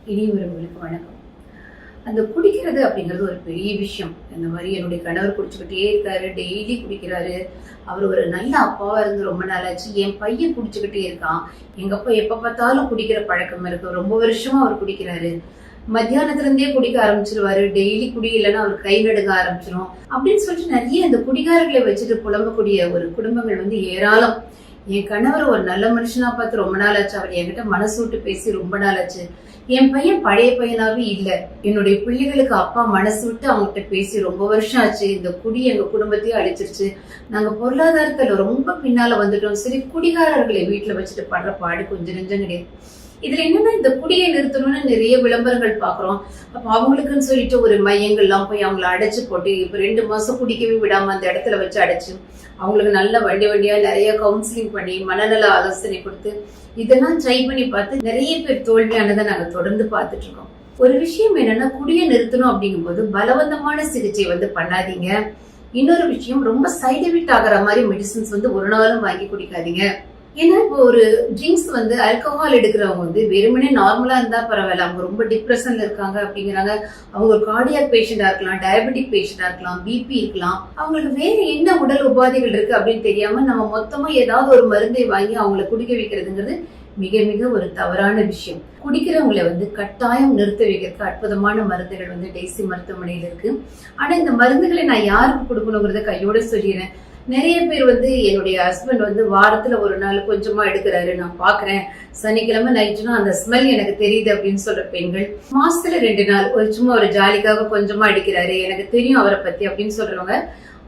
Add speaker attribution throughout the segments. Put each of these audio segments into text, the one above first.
Speaker 1: இனியவர்களுக்கு வணக்கம். அந்த குடிக்கிறது அப்படிங்கிறது ஒரு பெரிய விஷயம். இந்த மாதிரி என்னுடைய கணவர் குடிச்சுக்கிட்டே இருக்காரு, டெய்லி குடிக்கிறாரு. அவர் ஒரு நல்ல அப்பாவா இருந்து ரொம்ப நாளாச்சு. என் பையன் குடிச்சுக்கிட்டே இருக்கான். எங்க அப்பா எப்ப பார்த்தாலும் குடிக்கிற பழக்கம் இருக்கு. ரொம்ப வருஷமா அவர் குடிக்கிறாரு. மத்தியானத்துல இருந்தே குடிக்க ஆரம்பிச்சிருவாரு. டெய்லி குடி இல்லைன்னா அவர் கை நடுங்க ஆரம்பிச்சிடும் அப்படின்னு சொல்லிட்டு நிறைய இந்த குடிகாரர்களை வச்சுட்டு புலம்பக்கூடிய ஒரு குடும்பங்கள் ஏராளம். என் கணவர் ஒரு நல்ல மனுஷனா பார்த்து ரொம்ப நாள் ஆச்சு. அவர் என்கிட்ட மனசு விட்டு பேசி ரொம்ப நாள் ஆச்சு. என் பையன் பழைய பையனாவே இல்ல. என்னுடைய பிள்ளைகளுக்கு அப்பா மனசு விட்டு அவங்ககிட்ட பேசி ரொம்ப வருஷம் ஆச்சு. இந்த குடி எங்க குடும்பத்தையும் அழிச்சிருச்சு. நாங்க பொருளாதாரத்துல ரொம்ப பின்னால வந்துட்டோம். சரி, குடிகாரர்களை வீட்டுல வச்சுட்டு படுற பாடு கொஞ்சம் நெஞ்சம் கிடையாது. இதுல என்னன்னா, இந்த குடியை நிறுத்தணும்னு நிறைய விளம்பரங்கள் பாக்குறோம். அப்ப அவங்களுக்குன்னு சொல்லிட்டு ஒரு மையங்கள்லாம் போய் அவங்கள அடைச்சு போட்டு இப்ப 2 மாசம் குடிக்கவே விடாம அந்த இடத்துல வச்சு அடைச்சு அவங்களுக்கு நல்ல வண்டியா நிறைய கவுன்சிலிங் பண்ணி மனநல ஆலோசனை கொடுத்து இதெல்லாம் ட்ரை பண்ணி பார்த்து நிறைய பேர் தோல்வியானதை நாங்க தொடர்ந்து பார்த்துட்டு இருக்கோம். ஒரு விஷயம் என்னன்னா, குடியை நிறுத்தணும் அப்படிங்கும் போது பலவந்தமான சிகிச்சை பண்ணாதீங்க. இன்னொரு விஷயம், ரொம்ப சைடு எஃபெக்ட் ஆகிற மாதிரி மெடிசின்ஸ் ஒரு நாளும் வாங்கி குடிக்காதீங்க. ஏன்னா இப்போ ஒரு ட்ரிங்க்ஸ் ஆல்கஹால் எடுக்கிறவங்க வெறுமனே நார்மலா இருந்தா பரவாயில்ல, அவங்க ரொம்ப டிப்ரெஷன்ல இருக்காங்க அப்படிங்கிறாங்க. அவங்க ஒரு கார்டியாக் பேஷண்டா இருக்கலாம், டயபெட்டிக் பேஷண்டா இருக்கலாம், பிபி இருக்கலாம். அவங்களுக்கு வேற என்ன உடல் உபாதைகள் இருக்கு அப்படின்னு தெரியாம நம்ம மொத்தமா ஏதாவது ஒரு மருந்தை வாங்கி அவங்களை குடிக்க வைக்கிறதுங்கிறது மிக மிக ஒரு தவறான விஷயம். குடிக்கிறவங்களை கட்டாயம் நிறுத்த வைக்கிறதுக்கு அற்புதமான மருந்துகள் டெய்சி மருத்துவமனையில இருக்கு. ஆனா இந்த மருந்துகளை நான் யாருக்கு கொடுக்கணுங்கிறத கையோட சொல்லிடுறேன். நிறைய பேர் என்னுடைய ஹஸ்பண்ட் வாரத்துல ஒரு நாள் கொஞ்சமா எடுக்கிறாரு, நான் பாக்குறேன், சனிக்கிழமை நைட்டுனா அந்த ஸ்மெல் எனக்கு தெரியுது அப்படின்னு சொல்ற பெண்கள், மாசத்துல 2 நாள் சும்மா ஒரு ஜாலிக்காக கொஞ்சமா அடிக்கிறாரு, எனக்கு தெரியும் அவரை பத்தி அப்படின்னு சொல்றவங்க,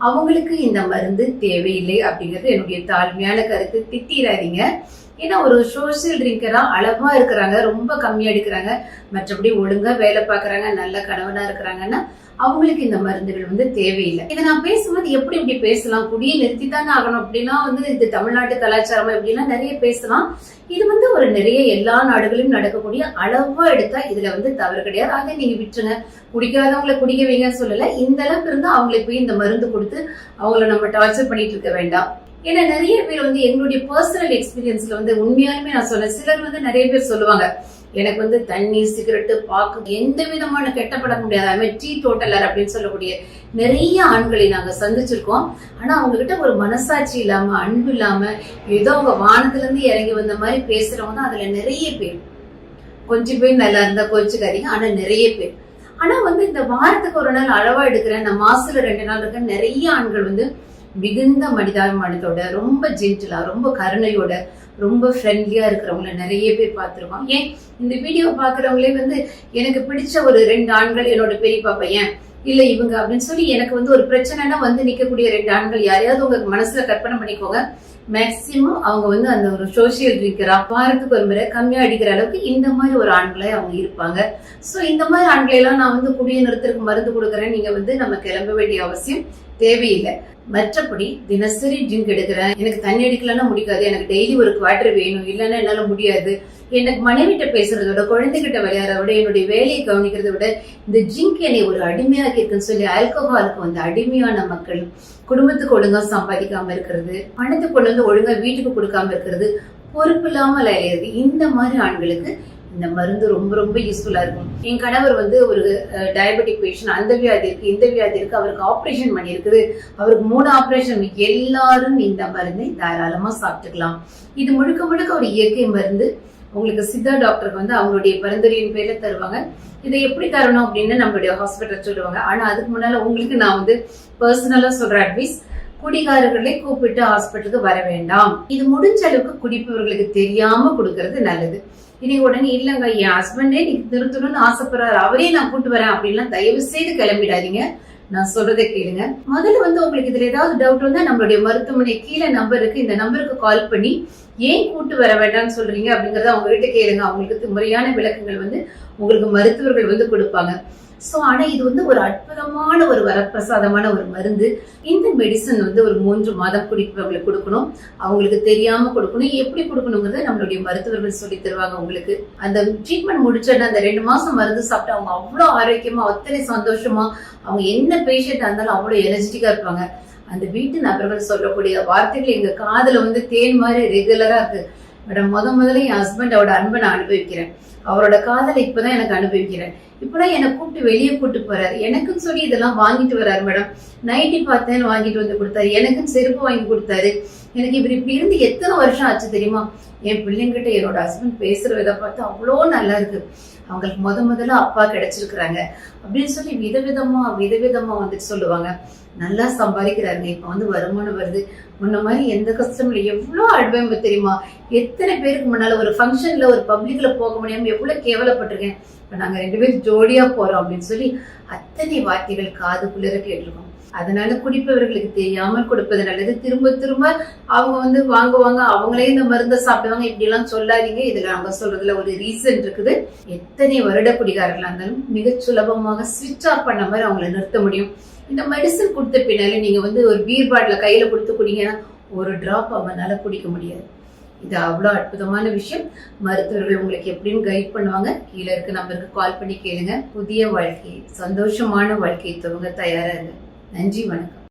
Speaker 1: அவங்களுக்கு இந்த மருந்து தேவையில்லை அப்படிங்கிறது என்னுடைய தாழ்மையான கருத்து. திட்டிடாதீங்க. ஏன்னா ஒரு சோசியல் ட்ரிங்கரா அளவா இருக்கிறாங்க, ரொம்ப கம்மியா எடுக்கிறாங்க, மற்றபடி ஒழுங்கா வேலை பாக்குறாங்க, நல்ல கணவனா இருக்கிறாங்கன்னா அவங்களுக்கு இந்த மருந்துகள் தேவையில்லை. இதை நான் பேசும்போது எப்படி இப்படி பேசலாம், குடியை நிறுத்தித்தானே ஆகணும் அப்படின்னா இது தமிழ்நாட்டு கலாச்சாரமா எப்படின்னா நிறைய பேசலாம். இது ஒரு நிறைய எல்லா நாடுகளிலும் நடக்கக்கூடிய அளவா எடுத்தா இதுல தவறு கிடையாது. அதை நீங்க விட்டுருங்க. குடிக்காதவங்களை குடிக்க வைங்கன்னு சொல்லல. இந்த அளவுக்கு இருந்தா அவங்களுக்கு போய் இந்த மருந்து கொடுத்து அவங்கள நம்ம டார்ச்சர் பண்ணிட்டு இருக்க வேண்டாம். ஏன்னா நிறைய பேர் எங்களுடைய பர்சனல் எக்ஸ்பீரியன்ஸ்ல உண்மையாலுமே நான் சொன்னேன். சிலர் நிறைய பேர் சொல்லுவாங்க, எனக்கு தண்ணி சிகரெட்டு பாக்கு எந்த விதமான கெட்டப்பட முடியாது, டீ டோட்டலர் அப்படின்னு சொல்லக்கூடிய நிறைய ஆண்களை நாங்க சந்திச்சிருக்கோம். ஆனா அவங்க கிட்ட ஒரு மனசாட்சி இல்லாம, அன்பு இல்லாம, ஏதோ அவங்க வானத்துல இருந்து இறங்கி வந்த மாதிரி பேசுறவங்க தான் அதுல நிறைய பேர். கொஞ்சம் பேர் நல்லா இருந்தா கோச்சுக்காதீங்க, ஆனா நிறைய பேர். ஆனா இந்த வாரத்துக்கு ஒரு நாள் அளவா எடுக்கிறேன், நான் மாசத்துல 2 நாள் இருக்கேன், நிறைய ஆண்கள் மிகுந்த மனிதாபிமானத்தோட, ரொம்ப ஜென்டிலா, ரொம்ப கருணையோட, ரொம்ப ஃப்ரெண்ட்லியா இருக்கிறவங்கள நிறைய பேர் பார்த்திருக்கோம். ஏன் இந்த வீடியோ பாக்குறவங்களே எனக்கு பிடிச்ச ஒரு 2 ஆண்கள், என்னோட பெரியப்பா பையன் இல்ல இவங்க அப்படின்னு சொல்லி எனக்கு ஒரு பிரச்சனைனா நிக்கக்கூடிய 2 ஆண்கள் யாரையாவது உங்க மனசுல கற்பனை பண்ணிக்கோங்க. மேக்சிமம் அவங்க அந்த ஒரு சோசியல் ட்ரிங்கரா, வாரத்துக்கு ஒரு முறை கம்மியா அடிக்கிற அளவுக்கு இந்த மாதிரி ஒரு ஆண்களே அவங்க இருப்பாங்க. சோ இந்த மாதிரி ஆண்களை எல்லாம் நான் குடியை நிறுத்தறதுக்கு மருந்து கொடுக்குறேன், நீங்க நம்ம கிளம்ப வேண்டிய அவசியம் தேவையில்லை. மற்றபடி தினசரி ட்ரிங்க் எடுக்கிறேன், எனக்கு தண்ணி அடிக்கலன்னா முடிக்காது, எனக்கு டெய்லி ஒரு குவார்டர் வேணும், இல்லைன்னா என்னால முடியாது, எனக்கு மனைவிட்ட பேசுறத விட, குழந்தைகிட்ட விளையாடுறத விட, என்னுடைய வேலையை கவனிக்கிறத விட இந்த ட்ரிங்க் என்னை ஒரு அடிமையாக்கி இருக்குன்னு சொல்லி ஆல்கஹாலுக்கு அடிமையான மக்கள், குடும்பத்துக்கு ஒழுங்கா சம்பாதிக்காம இருக்கிறது, பணத்தை கொண்டு ஒழுங்கா வீட்டுக்கு கொடுக்காம இருக்கிறது, பொறுப்பு இல்லாம அலையிறது, இந்த மாதிரி ஆண்களுக்கு இந்த மருந்து ரொம்ப ரொம்ப யூஸ்ஃபுல்லா இருக்கும். என் கணவர் ஒரு டயபெட்டிக் பேஷண்ட், அந்த வியாதி இருக்கு, இந்த வியாதி இருக்கு, அவருக்கு ஆப்ரேஷன் பண்ணி இருக்குது, அவருக்கு 3 ஆப்ரேஷன். எல்லாரும் இந்த மருந்தை தாராளமா சாப்பிட்டுக்கலாம். இது முழுக்க முழுக்க ஒரு இயற்கை மருந்து. உங்களுக்கு சித்தா டாக்டருக்கு அவங்களுடைய பரிந்துரையின் பேர்ல தருவாங்க. இதை எப்படி தரணும் அப்படின்னு நம்மளுடைய ஹாஸ்பிட்டல் சொல்லுவாங்க. ஆனா அதுக்கு முன்னால உங்களுக்கு நான் பர்சனலா சொல்ற அட்வைஸ், குடிகாரர்களை கூப்பிட்டு ஹாஸ்பிட்டலுக்கு வர வேண்டாம். இது முடிஞ்ச அளவுக்கு குடிப்பவர்களுக்கு தெரியாம கொடுக்கறது நல்லது. இனி உடனே இல்லங்க என் ஹஸ்பண்டே நீ நிறுத்தணும்னு ஆசைப்படுறாரு, அவரே நான் கூட்டு வரேன் அப்படின்லாம் தயவு செய்து கிளம்பிடாதீங்க. நான் சொல்றதை கேளுங்க. முதல்ல உங்களுக்கு இதுல ஏதாவது டவுட் வந்தா நம்மளுடைய மருத்துவமனை கீழே நம்பர் இருக்கு, இந்த நம்பருக்கு கால் பண்ணி ஏன் கூட்டு வர வேண்டாம்னு சொல்றீங்க அப்படிங்கறத அவங்க கிட்ட கேளுங்க. அவங்களுக்கு முறையான விளக்கங்கள் உங்களுக்கு மருத்துவர்கள் கொடுப்பாங்க. சோ ஆனா இது ஒரு அற்புதமான ஒரு வரப்பிரசாதமான ஒரு மருந்து. இந்த மெடிசன் ஒரு 3 மாதம் குடிப்பவங்களுக்கு கொடுக்கணும். அவங்களுக்கு தெரியாம கொடுக்கணும். எப்படி கொடுக்கணுங்கிறத நம்மளுடைய மருத்துவர்கள் சொல்லி தருவாங்க. உங்களுக்கு அந்த ட்ரீட்மெண்ட் முடிச்சோன்னா அந்த 2 மாசம் மருந்து சாப்பிட்டு அவங்க அவ்வளவு ஆரோக்கியமா, அத்தனை சந்தோஷமா, அவங்க என்ன பேஷண்டா இருந்தாலும் அவ்வளவு எனர்ஜெட்டிக்கா இருப்பாங்க. அந்த வீட்டு நபர்கள் சொல்லக்கூடிய வார்த்தைகள் எங்க காதுல தேன் மாதிரி ரெகுலரா இருக்கு. மேடம் முதல்ல என் ஹஸ்பண்டோட அன்பை நான் அனுபவிக்கிறேன், அவரோட காதலை இப்பதான் எனக்கு அனுபவிக்கிறேன். இப்பதான் என்னை கூப்பிட்டு வெளியே கூப்பிட்டு போறாரு, எனக்குன்னு சொல்லி இதெல்லாம் வாங்கிட்டு வர்றாரு மேடம். நைட்டி பார்த்தேன்னு வாங்கிட்டு வந்து கொடுத்தாரு, எனக்குன்னு செருப்பு வாங்கி கொடுத்தாரு. எனக்கு இவர் இப்படி இருந்து எத்தனை வருஷம் ஆச்சு தெரியுமா? என் பிள்ளைங்கிட்ட என்னோட ஹஸ்பண்ட் பேசுற விதை பார்த்து அவ்வளோ நல்லா இருக்கு. அவங்களுக்கு முதல்ல அப்பா கிடைச்சிருக்கிறாங்க அப்படின்னு சொல்லி விதவிதமா வந்துட்டு சொல்லுவாங்க. நல்லா சம்பாதிக்கிறாருங்க, இப்ப வருமானம் வருது, முன்ன மாதிரி எந்த கஷ்டமும் இல்லை. எவ்வளவு அனுபவம் தெரியுமா? எத்தனை பேருக்கு முன்னால ஒரு ஃபங்க்ஷன்ல ஒரு பப்ளிக்ல போக முடியாம எவ்வளவு கேவலப்பட்டிருக்கேன். இப்ப நாங்க 2 பேரும் ஜோடியா போறோம் அப்படின்னு சொல்லி அத்தனை வார்த்தைகள் காதுக்குள்ளர கேட்டிருக்கோம். அதனால குடிப்பவர்களுக்கு தெரியாமல் கொடுப்பது நல்லது. திரும்ப அவங்க வாங்குவாங்க, அவங்களே இந்த மருந்தை சாப்பிடுவாங்க, இப்படி எல்லாம் சொல்லாதீங்க. இதுல அவங்க சொல்றதுல ஒரு ரீசன் இருக்குது. எத்தனை வருட குடிகாரர்களா இருந்தாலும் மிக சுலபமாக ஸ்விட்ச் ஆஃப் பண்ண மாதிரி அவங்களை நிறுத்த முடியும். இந்த மெடிசன் கொடுத்த பின்னாலே நீங்க ஒரு பீர் பாட்டில கையில கொடுத்து குடிங்கன்னா ஒரு டிராப் அவங்களால குடிக்க முடியாது. இது அவ்வளவு அற்புதமான விஷயம். மருத்துவர்கள் உங்களுக்கு எப்படின்னு கைட் பண்ணுவாங்க. கீழே இருக்க நம்பருக்கு கால் பண்ணி கேளுங்க. புதிய வாழ்க்கை, சந்தோஷமான வாழ்க்கையை துவங்க தயாரா இருங்க. நன்றி, வணக்கம்.